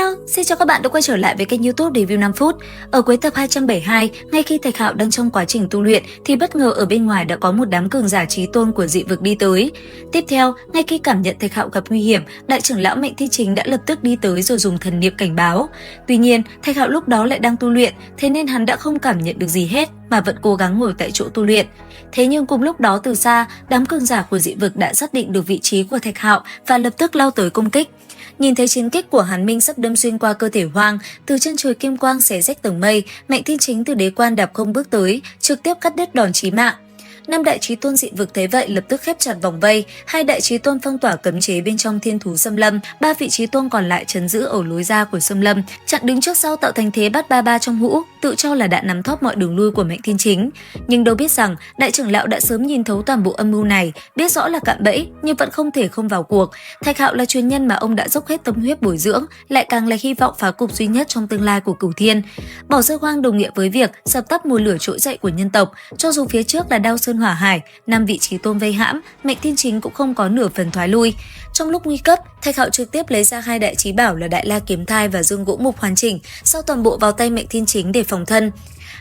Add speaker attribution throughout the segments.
Speaker 1: Hello, xin chào các bạn đã quay trở lại với kênh YouTube Review 5 phút. Ở cuối tập 272, ngay khi Thạch Hạo đang trong quá trình tu luyện thì bất ngờ ở bên ngoài đã có một đám cường giả chí tôn của dị vực đi tới. Tiếp theo, ngay khi cảm nhận Thạch Hạo gặp nguy hiểm, đại trưởng lão Mệnh Thiên Chính đã lập tức đi tới rồi dùng thần niệm cảnh báo. Tuy nhiên, Thạch Hạo lúc đó lại đang tu luyện, thế nên hắn đã không cảm nhận được gì hết mà vẫn cố gắng ngồi tại chỗ tu luyện. Thế nhưng cùng lúc đó từ xa, đám cường giả của dị vực đã xác định được vị trí của Thạch Hạo và lập tức lao tới công kích. Nhìn thấy chiến kích của Hàn Minh sắp đâm xuyên qua cơ thể Hoang, từ chân trời kim quang xé rách tầng mây, Mệnh Thiên Chính từ đế quan đạp không bước tới, trực tiếp cắt đứt đòn chí mạng. Năm đại chí tôn dị vực thấy vậy lập tức khép chặt vòng vây, hai đại chí tôn phong tỏa cấm chế bên trong thiên thú xâm lâm, ba vị chí tôn còn lại trấn giữ ở lối ra của xâm lâm, chặn đứng trước sau tạo thành thế bắt ba trong hũ, tự cho là đã nắm thóp mọi đường lui của Mệnh Thiên Chính. Nhưng đâu biết rằng đại trưởng lão đã sớm nhìn thấu toàn bộ âm mưu này, biết rõ là cạm bẫy nhưng vẫn không thể không vào cuộc. Thạch Hạo là truyền nhân mà ông đã dốc hết tâm huyết bồi dưỡng, lại càng là hy vọng phá cục duy nhất trong tương lai của Cửu Thiên. Bỏ rơi Hoang đồng nghĩa với việc dập tắt mùi lửa trỗi dậy của nhân tộc, cho dù phía trước là Đao Sơn Hỏa Hải, năm vị chí tôn vây hãm, Mệnh Thiên Chính cũng không có nửa phần thoái lui. Trong lúc nguy cấp, Thạch Hạo trực tiếp lấy ra hai đại chí bảo là Đại La Kiếm Thai và Dương Gỗ Mục hoàn chỉnh, sau toàn bộ vào tay Mệnh Thiên Chính để phòng thân.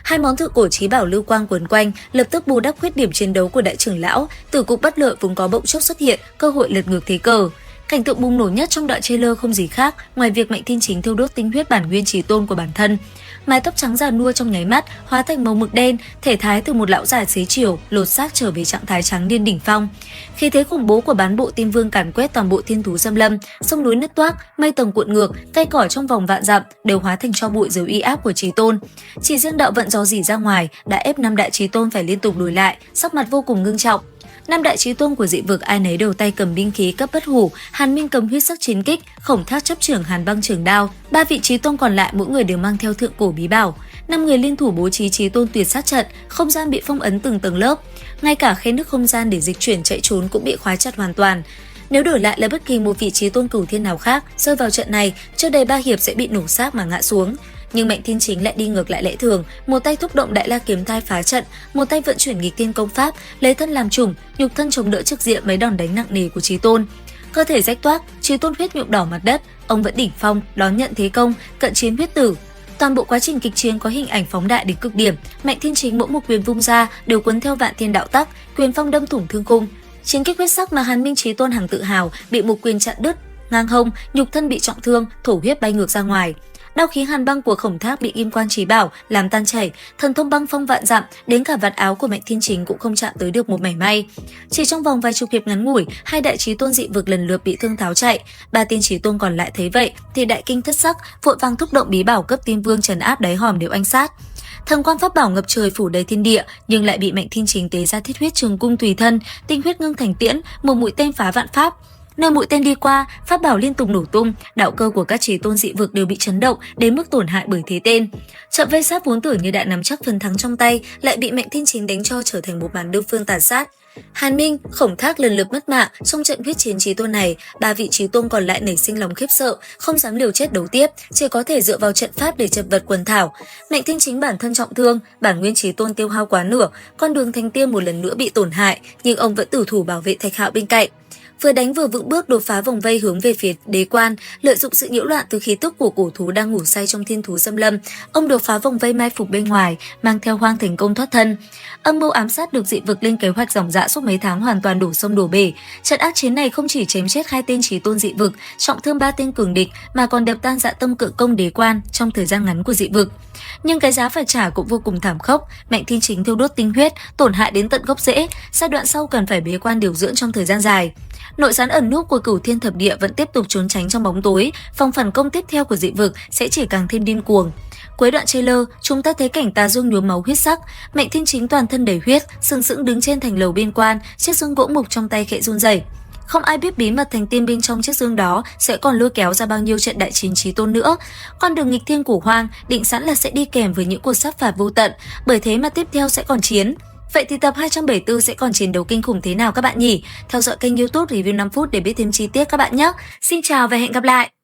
Speaker 1: Hai món thượng cổ chí bảo lưu quang quấn quanh, lập tức bù đắp khuyết điểm chiến đấu của đại trưởng lão, tử cục bất lợi vốn có bỗng chốc xuất hiện, cơ hội lật ngược thế cờ. Cảnh tượng bùng nổ nhất trong đoạn trailer không gì khác ngoài việc Mệnh Thiên Chính thiêu đốt tinh huyết bản nguyên chí tôn của bản thân. Mái tóc trắng già nua trong nháy mắt hóa thành màu mực đen, thể thái từ một lão già xế chiều lột xác trở về trạng thái trắng điên đỉnh phong. Khí thế khủng bố của bán bộ tiên vương càn quét toàn bộ thiên thú xâm lâm, sông núi nứt toác, mây tầng cuộn ngược, cây cỏ trong vòng vạn dặm đều hóa thành tro bụi dưới uy áp của chí tôn. Chỉ riêng đạo vận gió rỉ ra ngoài đã ép năm đại chí tôn phải liên tục lùi lại, sắc mặt vô cùng ngưng trọng. Năm đại chí tôn của dị vực ai nấy đều tay cầm binh khí cấp bất hủ, Hàn Minh cầm huyết sắc chiến kích, Khổng Thác chấp trưởng Hàn Băng trường đao, ba vị chí tôn còn lại mỗi người đều mang theo thượng cổ bí bảo. Năm người liên thủ bố trí chí tôn tuyệt sát trận, không gian bị phong ấn từng tầng lớp, ngay cả khe nứt không gian để dịch chuyển chạy trốn cũng bị khóa chặt hoàn toàn. Nếu đổi lại là bất kỳ một vị chí tôn Cửu Thiên nào khác rơi vào trận này, chưa đầy 3 hiệp sẽ bị nổ xác mà ngã xuống. Nhưng Mệnh Thiên Chính lại đi ngược lại lẽ thường, một tay thúc động Đại La Kiếm Thai phá trận, một tay vận chuyển nghịch thiên công pháp, lấy thân làm chủng, nhục thân chống đỡ trực diện mấy đòn đánh nặng nề của chí tôn. Cơ thể rách toác, chí tôn huyết nhuộm đỏ mặt đất, ông vẫn đỉnh phong, đón nhận thế công, cận chiến huyết tử. Toàn bộ quá trình kịch chiến có hình ảnh phóng đại đến cực điểm, Mệnh Thiên Chính mỗi một quyền vung ra đều cuốn theo vạn thiên đạo tắc, quyền phong đâm thủng thương khung. Chiến kích huyết sắc mà Hàn Minh chí tôn hằng tự hào bị một quyền chặn đứt, ngang hông, nhục thân bị trọng thương, thổ huyết bay ngược ra ngoài. Đao khí Hàn Băng của Khổng Thác bị kim quan chí bảo làm tan chảy, thần thông băng phong vạn dặm, đến cả vạt áo của Mệnh Thiên Chính cũng không chạm tới được một mảy may. Chỉ trong vòng vài chục hiệp ngắn ngủi, hai đại chí tôn dị vực lần lượt bị thương tháo chạy. Ba tiên chí tôn còn lại thấy vậy thì đại kinh thất sắc, vội vàng thúc động bí bảo cấp tiên vương trấn áp đáy hòm đều anh sát. Thần quan pháp bảo ngập trời phủ đầy thiên địa, nhưng lại bị Mệnh Thiên Chính tế ra thiết huyết trường cung tùy thân, tinh huyết ngưng thành tiễn, một mũi tên phá vạn pháp. Nơi mũi tên đi qua, pháp bảo liên tục nổ tung, đạo cơ của các chí tôn dị vực đều bị chấn động đến mức tổn hại bởi thế tên. Trận vây sát vốn tưởng như đã nắm chắc phần thắng trong tay, lại bị Mệnh Thiên Chính đánh cho trở thành một màn đơn phương tàn sát. Hàn Minh, Khổng Thác lần lượt mất mạng trong trận huyết chiến chí tôn này, ba vị chí tôn còn lại nảy sinh lòng khiếp sợ, không dám liều chết đấu tiếp, chỉ có thể dựa vào trận pháp để chật vật quần thảo. Mệnh Thiên Chính bản thân trọng thương, bản nguyên chí tôn tiêu hao quá nửa, con đường thành tiên một lần nữa bị tổn hại, nhưng ông vẫn tử thủ bảo vệ Thạch Hạo bên cạnh. Vừa đánh vừa vững bước đột phá vòng vây hướng về phía đế quan, lợi dụng sự nhiễu loạn từ khí tức của cổ thú đang ngủ say trong thiên thú xâm lâm, ông đột phá vòng vây mai phục bên ngoài, mang theo Hoang thành công thoát thân. Âm mưu ám sát được dị vực lên kế hoạch ròng rã suốt mấy tháng hoàn toàn đổ sông đổ bể. Trận ác chiến này không chỉ chém chết hai tên chí tôn dị vực, trọng thương ba tên cường địch, mà còn đập tan dạ tâm cự công đế quan trong thời gian ngắn của dị vực. Nhưng cái giá phải trả cũng vô cùng thảm khốc. Mệnh Thiên Chính thiêu đốt tinh huyết, tổn hại đến tận gốc rễ, giai đoạn sau cần phải bế quan điều dưỡng trong thời gian dài. Nội gián ẩn núp của Cửu Thiên thập địa vẫn tiếp tục trốn tránh trong bóng tối, phòng phản công tiếp theo của dị vực sẽ chỉ càng thêm điên cuồng. Cuối đoạn trailer, chúng ta thấy cảnh tà dương nhuốm máu huyết sắc, Mệnh Thiên Chính toàn thân đầy huyết, sừng sững đứng trên thành lầu biên quan, chiếc dương gỗ mục trong tay khẽ run rẩy. Không ai biết bí mật thành tiên bên trong chiếc dương đó sẽ còn lôi kéo ra bao nhiêu trận đại chiến chí tôn nữa. Con đường nghịch thiên của Hoang định sẵn là sẽ đi kèm với những cuộc sát phạt vô tận, bởi thế mà tiếp theo sẽ còn chiến. Vậy thì tập 274 sẽ còn chiến đấu kinh khủng thế nào các bạn nhỉ? Theo dõi kênh YouTube Review 5 phút để biết thêm chi tiết các bạn nhé. Xin chào và hẹn gặp lại!